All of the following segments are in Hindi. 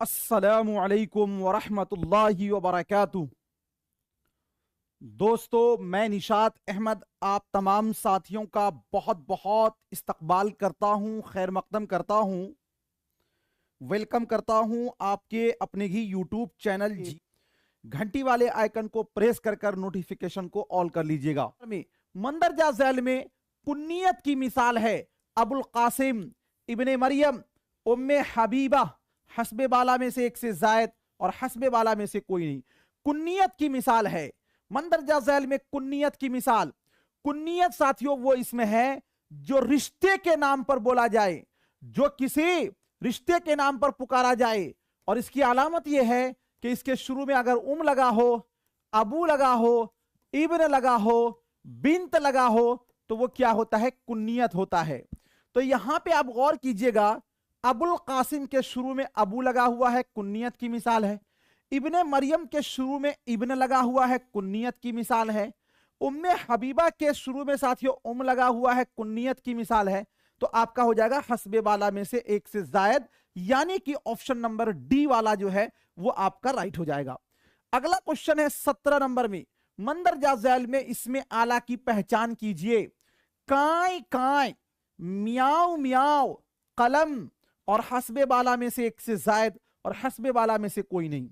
अस्सलामु अलैकुम वरहमतुल्लाहि वबरकातुहू। दोस्तों, मैं निशात अहमद आप तमाम साथियों का बहुत बहुत इस्तकबाल करता हूं, खैर मकदम करता हूं, वेलकम करता हूं आपके अपने ही यूट्यूब चैनल जी। घंटी वाले आइकन को प्रेस कर कर नोटिफिकेशन को ऑल कर लीजिएगा। मंदरजा झैल में कुन्नियत की मिसाल है अबुल कासिम इब्ने मरियम उम्मे हबीबा। हस्बे बाला में से एक से जायद और हस्बे बाला में से कोई नहीं। कुन्नियत की मिसाल है मंदरजा झैल में। कुन्नियत की मिसाल, कुन्नियत साथियों वो इसमें है जो रिश्ते के नाम पर बोला जाए, जो किसी रिश्ते के नाम पर पुकारा जाए। और इसकी अलामत यह है कि इसके शुरू में अगर लगा हो, अबू लगा हो, इब्न लगा हो, बिन्त लगा हो, तो वो क्या होता है? कुन्नियत होता है। तो यहां पे आप गौर कीजिएगा, अबुल कासिम के शुरू में अबू लगा हुआ है, कुन्नियत की मिसाल है। इब्ने मरियम के शुरू में इब्न लगा हुआ है, कुन्नियत की मिसाल है। उम्मे हबीबा के शुरू में साथियों लगा हुआ है, कुन्नियत की मिसाल है। तो आपका हो जाएगा हस्बे बाला में से एक से जायद, यानी कि ऑप्शन नंबर डी वाला जो है वो आपका राइट हो जाएगा। अगला क्वेश्चन है 17 नंबर में। मंदरजा झैल में इसमें आला की पहचान कीजिए। काय काय, मियाओ मियाओ, कलम और हस्बे बाला में से एक से जायद और हस्बे बाला में से कोई नहीं।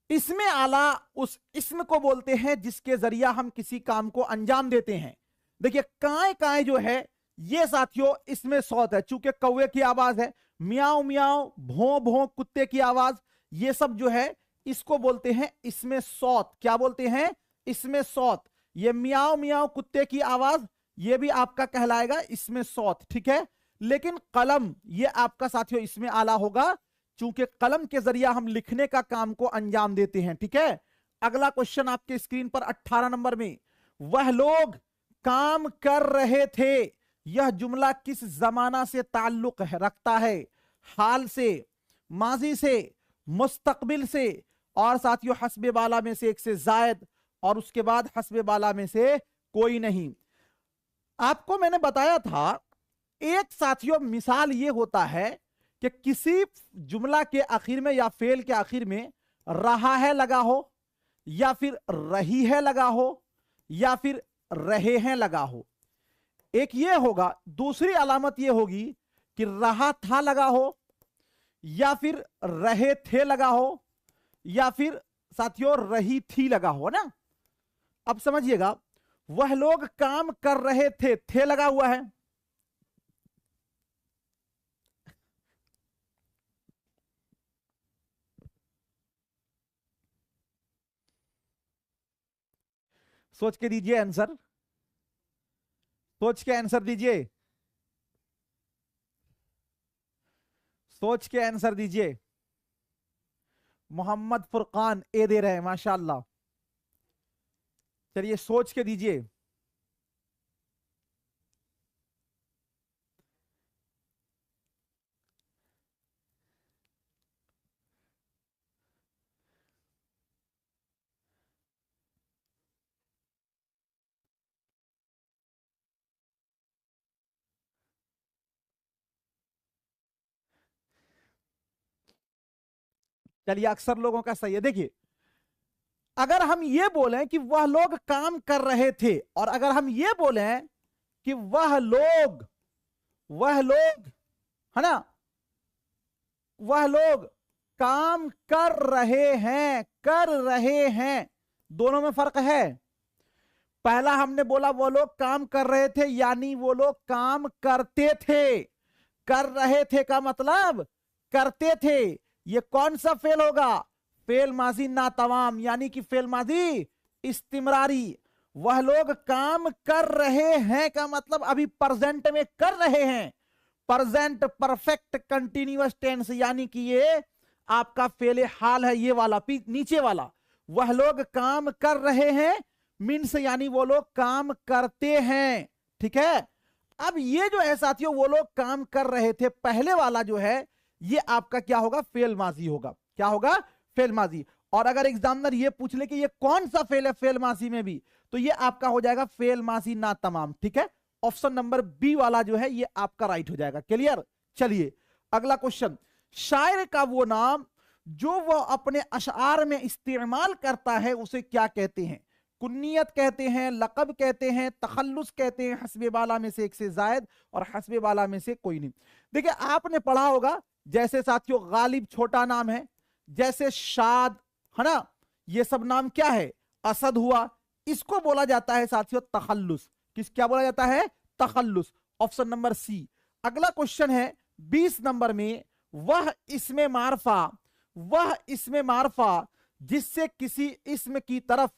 इसमें आला उस इसम को बोलते हैं जिसके जरिया हम किसी काम को अंजाम देते हैं। देखिए काय काय जो है ये साथियों इसमें सौत है, चूंकि कौवे की आवाज है। मियाओ मियाओ, भों भों कुत्ते की आवाज, ये सब जो है इसको बोलते हैं इसमें सौत। क्या बोलते हैं? इसमें सौत। ये मियाओ मियाओ कुत्ते की आवाज ये भी आपका कहलाएगा इसमें सौत, ठीक है। लेकिन कलम ये आपका साथियों इसमें आला होगा, चूंकि कलम के जरिया हम लिखने का काम को अंजाम देते हैं, ठीक है। अगला क्वेश्चन आपके स्क्रीन पर 18 नंबर में। वह लोग काम कर रहे थे, यह जुमला किस जमाना से ताल्लुक रखता है? हाल से, माजी से, मुस्तकबिल से और साथियों हस्बे बाला में से एक से जायद और उसके बाद हस्बे बाला में से कोई नहीं। आपको मैंने बताया था एक साथियों मिसाल ये होता है कि किसी जुमला के आखिर में या फेल के आखिर में रहा है लगा हो, या फिर रही है लगा हो, या फिर रहे हैं लगा हो। एक ये होगा। दूसरी अलामत ये होगी कि रहा था लगा हो, या फिर रहे थे लगा हो, या फिर साथियों रही थी लगा हो ना। अब समझिएगा, वह लोग काम कर रहे थे लगा हुआ है। सोच के दीजिए आंसर, सोच के आंसर दीजिए, सोच के आंसर दीजिए। मोहम्मद फुरकान ए दे रहे हैं, माशाअल्लाह। चलिए सोच के दीजिए। चलिए अक्सर लोगों का सही है। देखिए अगर हम ये बोलें कि वह लोग काम कर रहे थे, और अगर हम ये बोलें कि वह लोग है ना, वह लोग काम कर रहे हैं, दोनों में फर्क है। पहला हमने बोला वो लोग काम कर रहे थे, यानी वो लोग काम करते थे। कर रहे थे का मतलब करते थे। ये कौन सा फेल होगा? फेल माजी ना तमाम, यानी कि फेल माजी इस्तिमरारी। वह लोग काम कर रहे हैं का मतलब अभी प्रेजेंट में कर रहे हैं। प्रेजेंट परफेक्ट कंटिन्यूअस टेंस, यानी कि ये आपका फेल हाल है, ये वाला नीचे वाला। वह लोग काम कर रहे हैं मीन्स यानी वो लोग काम करते हैं, ठीक है। अब ये जो है साथियों वो लोग काम कर रहे थे, पहले वाला जो है ये आपका क्या होगा? फेल माजी होगा। क्या होगा? फेल माजी। और अगर एग्जामिनर ये पूछ ले कि ये कौन सा फेल है फेल माजी में भी, तो ये आपका हो जाएगा फेल माजी ना तमाम, ठीक है। ऑप्शन नंबर बी वाला जो है ये आपका राइट हो जाएगा। क्लियर? चलिए अगला क्वेश्चन। शायर का वो नाम जो वह अपने अशआर में इस्तेमाल करता है उसे क्या कहते हैं? कुन्नियत कहते हैं, लक़ब कहते हैं, तखल्लुस कहते हैं, हस्बे बाला में से एक से जायद और हस्बे बाला में से कोई नहीं। देखिए आपने पढ़ा होगा, जैसे साथियों गालिब छोटा नाम है, जैसे शाद है ना, ये सब नाम क्या है? असद हुआ, इसको बोला जाता है साथियों तखल्लुस। क्या बोला जाता है? तखल्लुस। Option number C. अगला क्वेश्चन है 20 नंबर में, वह इसमें मारफा जिससे किसी इसम की तरफ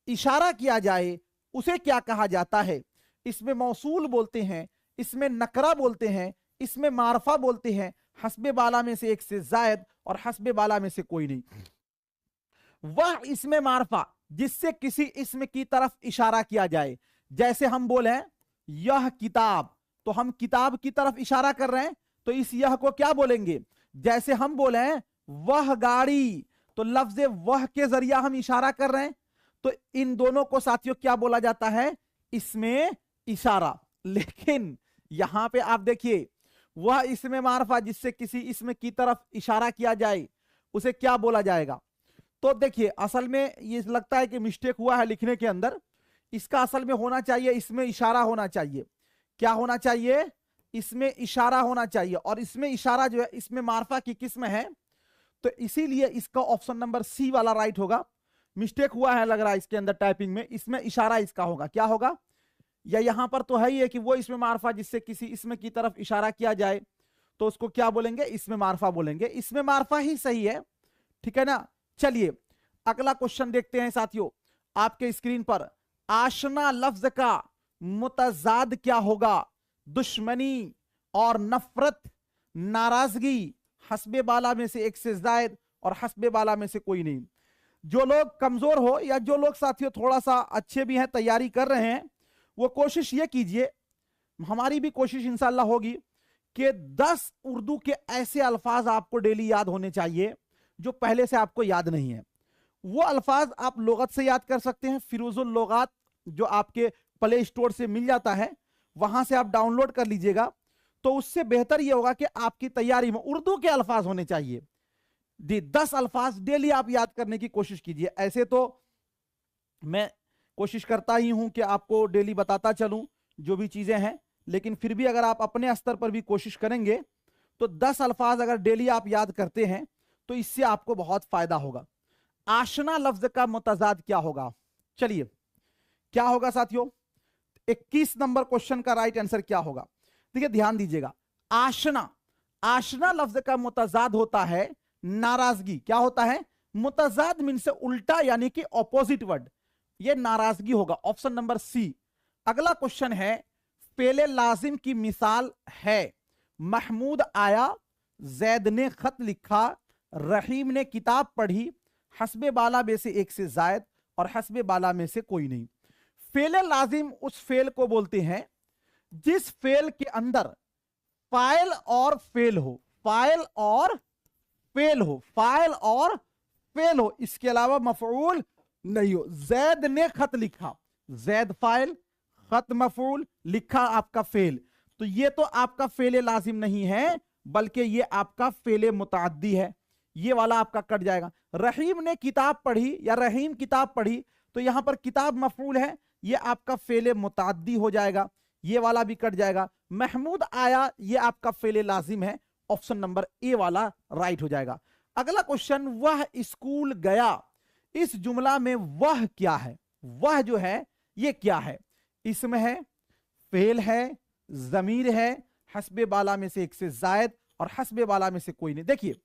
इशारा किया जाए उसे क्या कहा जाता है? इसमें मौसूल बोलते हैं, इसमें नकरा बोलते हैं, इसमें मारफा बोलते हैं, हस्बे बाला में से एक से जायद और हस्बे बाला में से कोई नहीं। वह इसमें मारफा जिससे किसी इसम की तरफ इशारा किया जाए, जैसे हम बोले यह किताब, तो हम किताब की तरफ इशारा कर रहे हैं, तो इस यह को क्या बोलेंगे? जैसे हम बोले वह गाड़ी, तो लफ्ज वह के जरिया हम इशारा कर रहे हैं, तो इन दोनों को साथियों क्या बोला जाता है? इसमें इशारा। लेकिन यहां पे आप देखिए, वह इसमें मारफा जिससे किसी इसम की तरफ इशारा किया जाए उसे क्या बोला जाएगा? तो देखिए असल में ये लगता है कि मिस्टेक हुआ है लिखने के अंदर। इसका असल में होना चाहिए इसमें इशारा होना चाहिए। क्या होना चाहिए? इसमें इशारा होना चाहिए, और इसमें इशारा जो है इसमें मारफा की किस्म है, तो इसीलिए इसका ऑप्शन नंबर सी वाला राइट होगा। मिस्टेक हुआ है लग रहा है इसके अंदर टाइपिंग में, इसमें इशारा इसका होगा। क्या होगा? या यहां पर तो है ही है कि वो इसमें मारफा जिससे किसी इसमें की तरफ इशारा किया जाए, तो उसको क्या बोलेंगे? इसमें मारफा बोलेंगे। इसमें मारफा ही सही है, ठीक है ना। चलिए अगला क्वेश्चन देखते हैं साथियों आपके स्क्रीन पर। आशना लफ्ज का मुतजाद क्या होगा? दुश्मनी और नफरत, नाराजगी, हस्बे बाला में से एक से जायद और हस्बे बाला में से कोई नहीं। जो लोग कमजोर हो या जो लोग साथियों थोड़ा सा अच्छे भी हैं, तैयारी कर रहे हैं, वो कोशिश ये कीजिए, हमारी भी कोशिश इंशाल्लाह होगी कि 10 उर्दू के ऐसे अल्फाज आपको डेली याद होने चाहिए जो पहले से आपको याद नहीं है। वो अल्फाज आप लुगत से याद कर सकते हैं, फिरोजुल लुगात जो आपके प्ले स्टोर से मिल जाता है, वहां से आप डाउनलोड कर लीजिएगा। तो उससे बेहतर यह होगा कि आपकी तैयारी में उर्दू के अल्फाज होने चाहिए। 10 अल्फाज डेली आप याद करने की कोशिश कीजिए। ऐसे तो मैं कोशिश करता ही हूं कि आपको डेली बताता चलूं जो भी चीजें हैं, लेकिन फिर भी अगर आप अपने स्तर पर भी कोशिश करेंगे तो 10 अल्फाज अगर डेली आप याद करते हैं तो इससे आपको बहुत फायदा होगा। आशना लफ्ज का मुतजाद क्या होगा? चलिए क्या होगा साथियों? 21 नंबर क्वेश्चन का राइट आंसर क्या होगा? देखिए ध्यान दीजिएगा, आशना लफ्ज का मुतजाद होता है नाराजगी। क्या होता है? मुतजाद मीन से उल्टा, यानी कि ऑपोजिट वर्ड, ये नाराजगी होगा। Option number C. अगला क्वेश्चन है, फेले लाजिम की मिसाल है महमूद आया, जैद ने खत लिखा, रहीम ने किताब पढ़ी, हस्बे बाला में से एक से जायद और हस्बे बाला में से कोई नहीं। फेले लाजिम उस फेल को बोलते हैं जिस फेल के अंदर फाइल और फेल हो, फाइल और फेल हो, फाइल और फेल हो, इसके अलावा मफऊल नहीं हो। जैद ने खत लिखा, जैद फाइल, खत मफऊल, लिखा आपका फेल, तो ये तो आपका फेले लाजिम नहीं है, बल्कि ये आपका फेले मुताद्दी है। ये वाला आपका कट जाएगा। रहीम ने किताब पढ़ी या रहीम किताब पढ़ी, तो यहां पर किताब मफऊल है, ये आपका फेले मुताद्दी हो जाएगा, ये वाला भी कट जाएगा। महमूद आया, ये आपका फेले लाजिम है, ऑप्शन नंबर ए वाला राइट हो जाएगा। अगला क्वेश्चन, वह स्कूल गया, इस जुमला में वह क्या है? वह जो है ये क्या है? इसम है, फेल है, जमीर है, हस्बे बाला में से एक से जायद और हस्बे बाला में से कोई नहीं। देखिए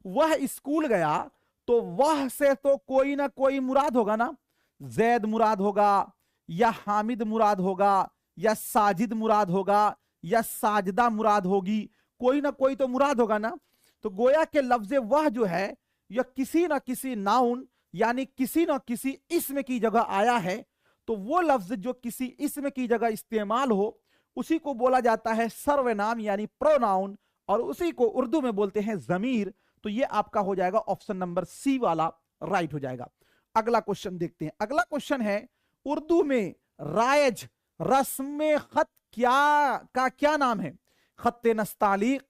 वह स्कूल गया, तो वह से तो कोई ना कोई मुराद होगा ना, जैद मुराद होगा या हामिद मुराद होगा या साजिद मुराद होगा या साजदा मुराद होगी, कोई ना कोई तो मुराद होगा ना। तो गोया के लफ्ज वह जो है यह किसी ना किसी नाउन यानी किसी ना किसी इस्म की जगह आया है, तो वो लफ्ज जो किसी इस्म की जगह इस्तेमाल हो उसी को बोला जाता है सर्वनाम यानी प्रोनाउन, और उसी को उर्दू में बोलते हैं जमीर। तो ये आपका हो जाएगा ऑप्शन नंबर सी वाला राइट हो जाएगा। अगला क्वेश्चन देखते हैं। अगला क्वेश्चन है, उर्दू में रायज रस्म खत क्या नाम है? खत्ते नस्तालीक,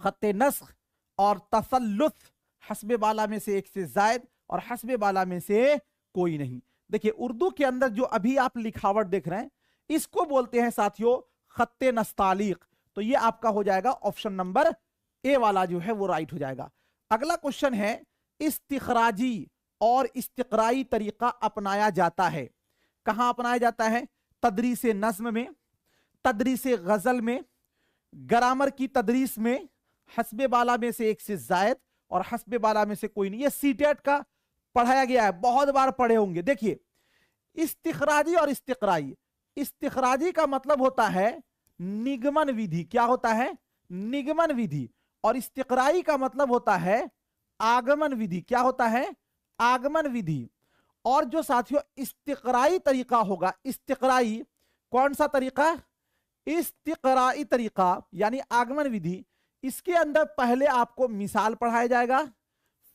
खत्ते नस्ख, और तसल्लुस हस्बे बाला में से एक से जायद और हस्बे बाला में से कोई नहीं। देखिए उर्दू के अंदर जो अभी आप लिखावट देख रहे हैं इसको बोलते हैं साथियों खत्ते नस्तालिक। तो ये आपका हो जाएगा ऑप्शन नंबर ए वाला जो है वो राइट हो जाएगा। अगला क्वेश्चन है इस्तिखराजी और इस्तिकराई तरीका अपनाया जाता है। कहां अपनाया जाता है? तदरीस नज्म में, तदरीस गजल में, ग्रामर की तदरीस में, हस्बे बाला में से एक से जायद और हस्बे बाला में से कोई नहीं। ये सीटेट का पढ़ाया गया है, बहुत बार पढ़े होंगे। देखिए इस्तिखराजी और इस्तिकराई, इस्तिखराजी का मतलब होता है निगमन विधि। क्या होता है? निगमन विधि। और इस्तिकराई का मतलब होता है आगमन विधि। क्या होता है? आगमन विधि। और जो साथियों इस्तिकराई तरीका होगा, इस्तिकराई कौन सा तरीका? इस्तिकराई तरीका यानी आगमन विधि, इसके अंदर पहले आपको मिसाल पढ़ाया जाएगा,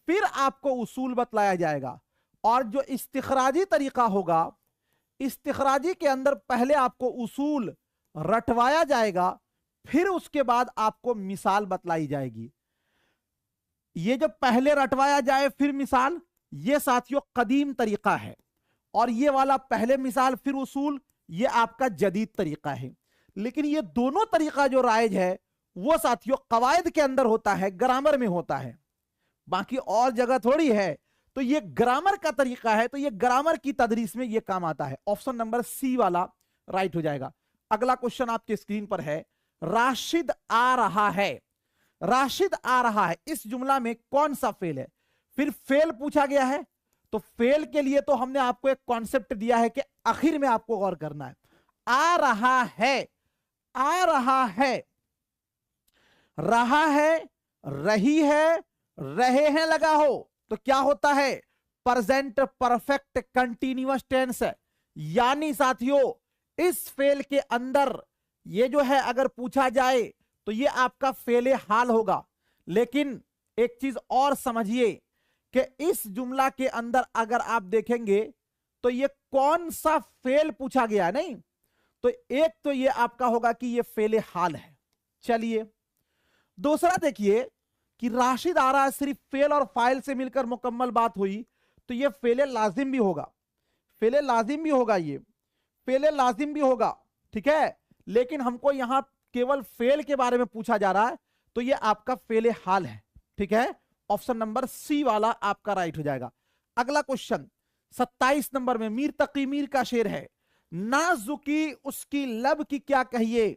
फिर आपको उसूल बतलाया जाएगा। और जो इस्तिखराजी तरीका होगा, इस्तिखराजी के अंदर पहले आपको उसूल रटवाया जाएगा, फिर उसके बाद आपको मिसाल बतलाई जाएगी। ये जो पहले रटवाया जाए फिर मिसाल, ये साथियों कदीम तरीका है। और ये वाला पहले मिसाल फिर उसूल, ये आपका जदीद तरीका है। लेकिन ये दोनों तरीका जो राइज है वो साथियों कवायद के अंदर होता है, ग्रामर में होता है, बाकी और जगह थोड़ी है। तो ये ग्रामर का तरीका है, तो ये ग्रामर की तदरीस में ये काम आता है। ऑप्शन नंबर सी वाला राइट हो जाएगा। अगला क्वेश्चन आपके स्क्रीन पर है, राशिद आ रहा है। राशिद आ रहा है, इस जुमला में कौन सा फेल है? फिर फेल पूछा गया है, तो फेल के लिए तो हमने आपको एक कॉन्सेप्ट दिया है कि आखिर में आपको गौर करना है। आ रहा है, आ रहा है, रहा है, रही है, रहे हैं लगा हो तो क्या होता है? प्रेजेंट परफेक्ट कंटीन्यूअस टेंस है। यानी साथियों इस फेल के अंदर ये जो है अगर पूछा जाए तो ये आपका फेले हाल होगा। लेकिन एक चीज और समझिए कि इस जुमला के अंदर अगर आप देखेंगे तो ये कौन सा फेल पूछा गया, नहीं तो एक तो ये आपका होगा कि ये फेले हाल है। चलिए दूसरा देखिए कि राशिद आ रहा है, सिर्फ फेल और फाइल से मिलकर मुकम्मल बात हुई, तो ये फेले लाजिम भी होगा, फेले लाजिम भी होगा, ये फेले लाजिम भी होगा, ठीक है। लेकिन हमको यहां केवल फेल के बारे में पूछा जा रहा है, तो ये आपका फेले हाल है, ठीक है। ऑप्शन नंबर सी वाला आपका राइट हो जाएगा। अगला क्वेश्चन 27 नंबर में मीर तकी मीर का शेर है, नाजुकी उसकी लब की क्या कहिए,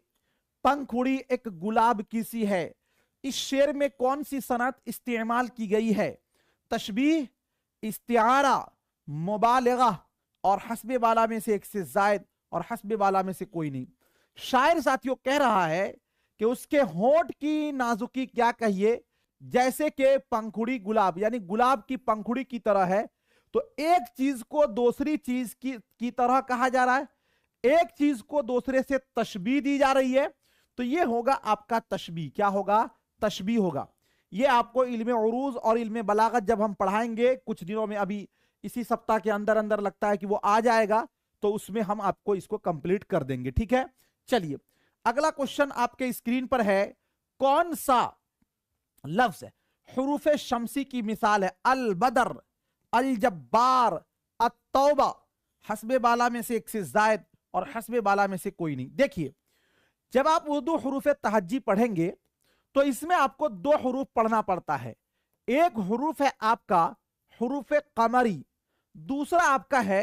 पंखुड़ी एक गुलाब की सी है। इस शेर में कौन सी सनत इस्तेमाल की गई है? तशबीह, इस्तिआरा, मुबालगा और हस्बे बाला में से एक से जायद और हस्बे बाला में से कोई नहीं। शायर साथियों कह रहा है कि उसके होंठ की नाजुकी क्या कहिए, जैसे कि पंखुड़ी गुलाब, यानी गुलाब की पंखुड़ी की तरह है। तो एक चीज को दूसरी चीज की तरह कहा जा रहा है, एक चीज को दूसरे से तशबीह दी जा रही है, तो ये होगा आपका तशबीह। क्या होगा? तशबीह होगा। ये आपको इल्मे उरूज और इल्मे बलागत जब हम पढ़ाएंगे कुछ दिनों में, अभी इसी सप्ताह के अंदर अंदर लगता है कि वो आ जाएगा, तो उसमें हम आपको इसको कंप्लीट कर देंगे, ठीक है। चलिए अगला क्वेश्चन आपके स्क्रीन पर है, कौन सा लफ्ज हुरूफ शमसी की मिसाल है? अल बदर, अल जब्बार, अत्तौबा, हस्बे बाला में से एक से जायद और हस्बे बाला में से कोई नहीं। देखिए जब आप उर्दू हुरूफ तहज्जी पढ़ेंगे तो इसमें आपको दो हुरूफ पढ़ना पड़ता है। एक हुरूफ है आपका हुरूफ कमरी, दूसरा आपका है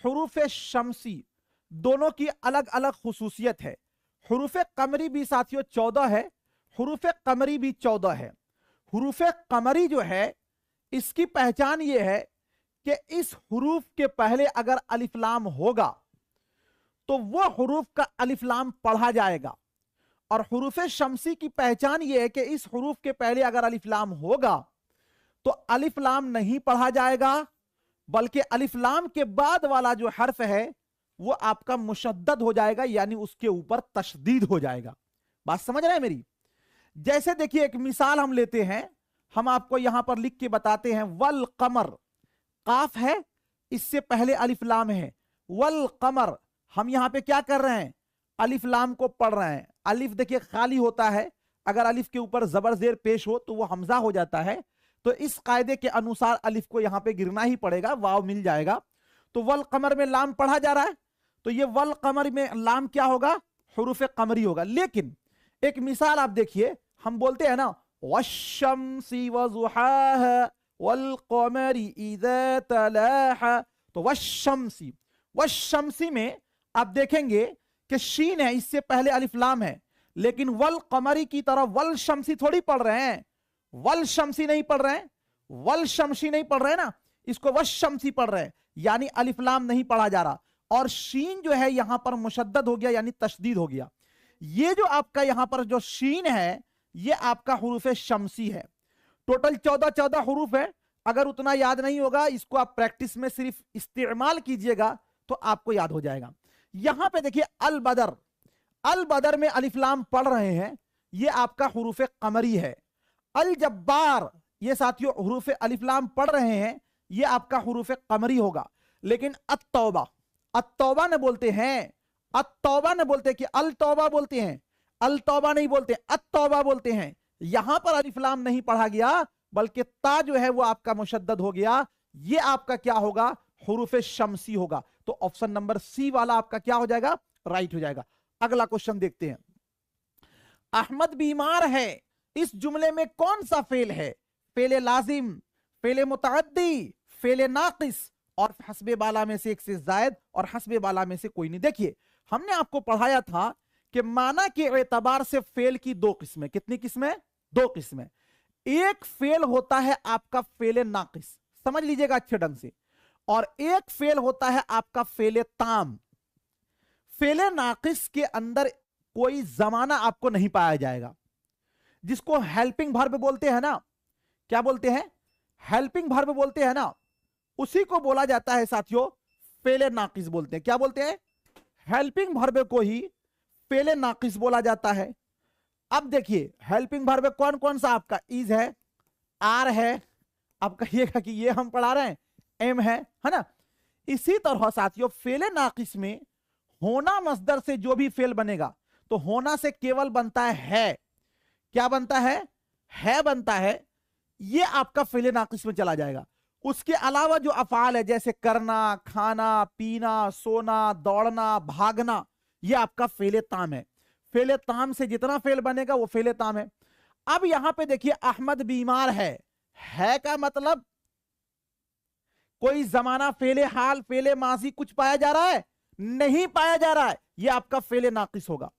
हुरूफ शमसी। दोनों की अलग अलग खुसूसियत है। हुरूफ कमरी भी साथियों 14 है, हुरूफ कमरी भी 14 है। हुरूफ कमरी जो है इसकी पहचान ये है कि इस हुरूफ के पहले अगर अलिफ लाम होगा तो वो हुरूफ का अलिफ लाम पढ़ा जाएगा। और हुरूफ शमसी की पहचान ये है कि इस हुरूफ के पहले अगर अलिफ लाम होगा तो अलिफ लाम नहीं पढ़ा जाएगा, बल्कि अलिफ लाम के बाद वाला जो हर्फ है वो आपका मुशद्दद हो जाएगा, यानी उसके ऊपर तशदीद हो जाएगा। बात समझ रहे हैं मेरी? जैसे देखिए एक मिसाल हम लेते हैं, हम आपको यहां पर लिख के बताते हैं, वल कमर, काफ है, इससे पहले अलिफ लाम है, वल कमर। हम यहां पे क्या कर रहे हैं? अलिफ लाम को पढ़ रहे हैं। अलिफ देखिए खाली होता है, अगर अलिफ के ऊपर जबर जेर पेश हो तो वो हमजा हो जाता है, तो इस कायदे के अनुसार अलिफ को यहां पे गिरना ही पड़ेगा, वाव मिल जाएगा। तो वल कमर में लाम पढ़ा जा रहा है, तो ये वल कमर में लाम क्या होगा, हुरूफ कमरी होगा। लेकिन एक मिसाल आप देखिए, हम बोलते हैं ना वश्शम्सी वज़ुहाहा वल कमरी इज़ा तलाहा, तो वश्शम्सी, वश्शम्सी में आप देखेंगे कि शीन है, इससे पहले अलिफ लाम है, लेकिन वल कमरी की तरह वल शम्सी थोड़ी पढ़ रहे हैं, वल शम्सी नहीं पढ़ रहे हैं, वल शम्सी नहीं पढ़ रहे हैं ना, इसको वश शम्सी पढ़ रहे हैं, यानी अलिफ लाम नहीं पढ़ा जा रहा, और शीन जो है यहां पर मुशद्दद हो गया, यानी तशदीद हो गया। ये जो आपका यहां पर जो शीन है ये आपका हुरूफ शम्सी है। टोटल 14 हुरूफ है, अगर उतना याद नहीं होगा इसको आप प्रैक्टिस में सिर्फ इस्तेमाल कीजिएगा तो आपको याद हो जाएगा। यहां पे देखिए अल बदर, अल बदर में अलिफ लाम पढ़ रहे हैं, ये आपका हुरूफ कमरी है। अल जब्बार, ये साथियों हुरूफ अलिफ लाम पढ़ रहे हैं, ये आपका हुरूफ कमरी होगा। लेकिन अत्तौबा, अत्तौबा न बोलते हैं, अत्तौबा न बोलते कि अल तौबा बोलते हैं, अल तौबा नहीं बोलते, अत्तौबा बोलते हैं। यहां पर अलिफ लाम नहीं पढ़ा गया, बल्कि ता जो है वो आपका मुशद्दद हो गया, ये आपका क्या होगा, हुरूफ शम्सी होगा। तो ऑप्शन नंबर सी वाला आपका क्या हो जाएगा, राइट हो जाएगा। अगला क्वेश्चन देखते हैं, अहमद बीमार है, इस जुमले में कौन सा फेल है, फेले लाजिम, फेले मुतअद्दी, फेले नाकिस, और हस्बे बाला में से एक से जायद और हस्बे बाला में से कोई नहीं। देखिए हमने आपको पढ़ाया था कि माना के एतबार से फेल की दो किस्में, कितनी किस्में, दो किस्में। एक फेल होता है आपका फेले नाकिस, समझ लीजिएगा अच्छे ढंग से, और एक फेल होता है आपका फेले ताम। फेले नाकिस के अंदर कोई जमाना आपको नहीं पाया जाएगा, जिसको हेल्पिंग वर्ब बोलते हैं ना, क्या बोलते हैं, हेल्पिंग वर्ब बोलते हैं ना, उसी को बोला जाता है साथियों फेले नाकिस बोलते हैं। क्या बोलते हैं, हेल्पिंग वर्ब को ही फेले नाकिस बोला जाता है। अब देखिए हेल्पिंग वर्ब कौन कौन सा आपका, इज है, आर है, आप कहिएगा कि ये हम पढ़ा रहे हैं, एम है ना। इसी तरह साथियों फेले नाकिस में होना मस्दर से जो भी फेल बनेगा, तो होना से केवल बनता है, क्या बनता है बनता है, ये आपका फेले नाकिस में चला जाएगा। उसके अलावा जो अफाल है जैसे करना, खाना, पीना, सोना, दौड़ना, भागना, ये आपका फेले ताम है। फेले ताम से जितना फेल बनेगा वो फेले ताम है। अब यहां पे देखिए अहमद बीमार है का मतलब कोई जमाना फेले हाल, फेले माजी कुछ पाया जा रहा है, नहीं पाया जा रहा है, ये आपका फेले नाकिस होगा।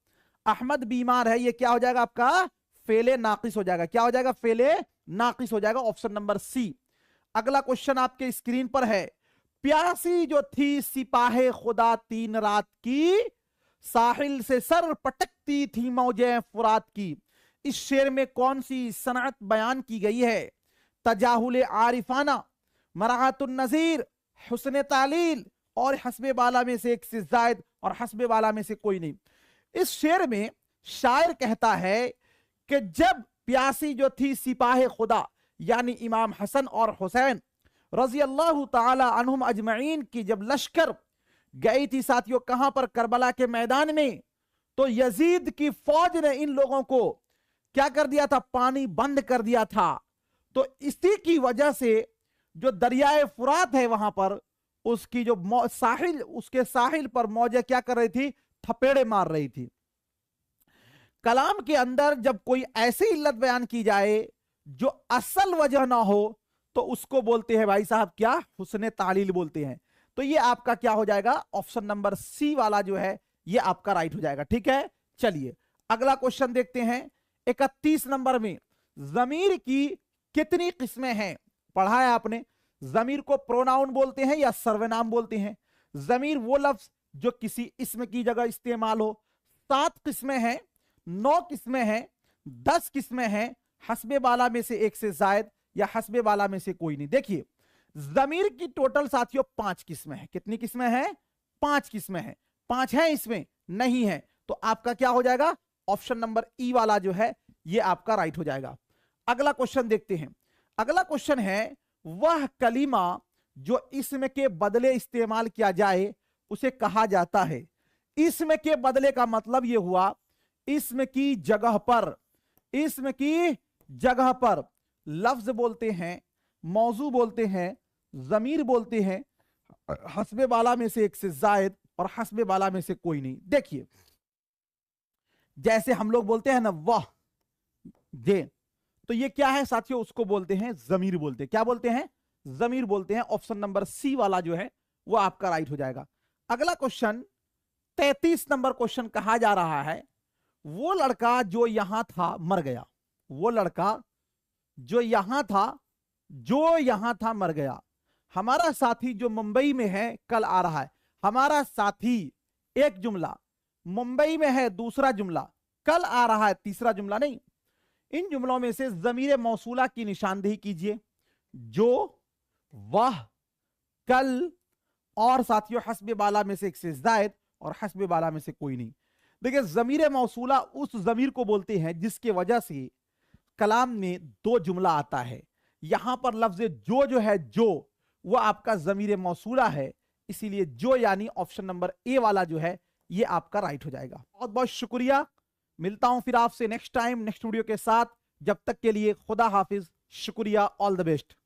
अहमद बीमार है, ये क्या हो जाएगा आपका फेले नाकिस हो जाएगा। क्या हो जाएगा, फेले नाकिस हो जाएगा, ऑप्शन नंबर सी। अगला क्वेश्चन आपके स्क्रीन पर है, प्यासी जो थी सिपाहे खुदा तीन रात की, साहिल से सर पटकती थी मौजे फुरात की। इस शेर में कौन सी सनअत बयान की गई है, तजाहुल आरिफाना, मराअतुन नजीर, हुस्न तालील, और हस्बे बाला में से एक से जायद और हस्बे बाला में से कोई नहीं। इस शेर में शायर कहता है कि जब प्यासी जो थी सिपाहे खुदा, यानी इमाम हसन और हुसैन रजी अल्लाह ताला अन्हुम अजमईन की जब लश्कर गई थी साथियों, कहां पर, करबला के मैदान में, तो यजीद की फौज ने इन लोगों को क्या कर दिया था, पानी बंद कर दिया था। तो इसी की वजह से जो दरियाए फुरात है वहां पर, उसकी जो साहिल, उसके साहिल पर मौजे क्या कर रही थी, थपेड़े मार रही थी। कलाम के अंदर जब कोई ऐसी इल्लत बयान की जाए जो असल वजह ना हो, तो उसको बोलते हैं भाई साहब क्या, हुस्न तालील बोलते हैं। तो ये आपका क्या हो जाएगा, ऑप्शन नंबर सी वाला जो है ये आपका राइट हो जाएगा। ठीक है, चलिए अगला क्वेश्चन देखते हैं। 31 नंबर में जमीर की कितनी किस्में हैं, पढ़ा है आपने। जमीर को प्रोनाउन बोलते हैं या सर्वनाम बोलते हैं। जमीर वो लफ्ज जो किसी इसम की जगह इस्तेमाल हो। 7 किस्में हैं, 9 किस्में हैं, 10 किस्में हैं, हस्बे बाला में से एक से जायद या हस्बे बाला में से कोई नहीं। देखिए जमीर की टोटल साथियों 5 किस्में हैं। कितनी किस्में हैं, 5 किस्में हैं। 5 हैं इसमें नहीं है, तो आपका क्या हो जाएगा, ऑप्शन नंबर ई वाला जो है ये आपका राइट हो जाएगा। अगला क्वेश्चन देखते हैं। अगला क्वेश्चन है, वह कलीमा जो इसम के बदले इस्तेमाल किया जाए उसे कहा जाता है। इसम के बदले का मतलब यह हुआ इसम की जगह पर इसम की जगह पर लफ्ज बोलते हैं, मौजू बोलते हैं, जमीर बोलते हैं, हस्बे बाला में से एक से जायद और हस्बे बाला में से कोई नहीं। देखिए जैसे हम लोग बोलते हैं ना वाह जे, तो ये क्या है साथियों, उसको बोलते हैं जमीर बोलते हैं। क्या बोलते हैं? जमीर बोलते हैं। ऑप्शन नंबर सी वाला जो है वो आपका राइट हो जाएगा। अगला क्वेश्चन 33 नंबर क्वेश्चन कहा जा रहा है, वो लड़का जो यहां था मर गया। वो लड़का जो यहां था मर गया। हमारा साथी जो मुंबई में है कल आ रहा है। हमारा साथी एक जुमला, मुंबई में है दूसरा जुमला, कल आ रहा है तीसरा जुमला। नहीं, इन जुमलों में से ज़मीर मौसूला की निशानदेही कीजिए। जो, वह, कल और साथियों हस्बे बाला में से एक से जायद और हस्बे बाला में से कोई नहीं। देखिए ज़मीर मौसूला उस ज़मीर को बोलते हैं जिसके वजह से कलाम में दो जुमला आता है। यहां पर लफ्ज जो है जो, वो आपका ज़मीर मौसूला है, इसीलिए जो यानी ऑप्शन नंबर ए वाला जो है ये आपका राइट हो जाएगा। बहुत बहुत शुक्रिया। मिलता हूं फिर आपसे नेक्स्ट टाइम नेक्स्ट वीडियो के साथ। जब तक के लिए खुदा हाफिज, शुक्रिया, ऑल द बेस्ट।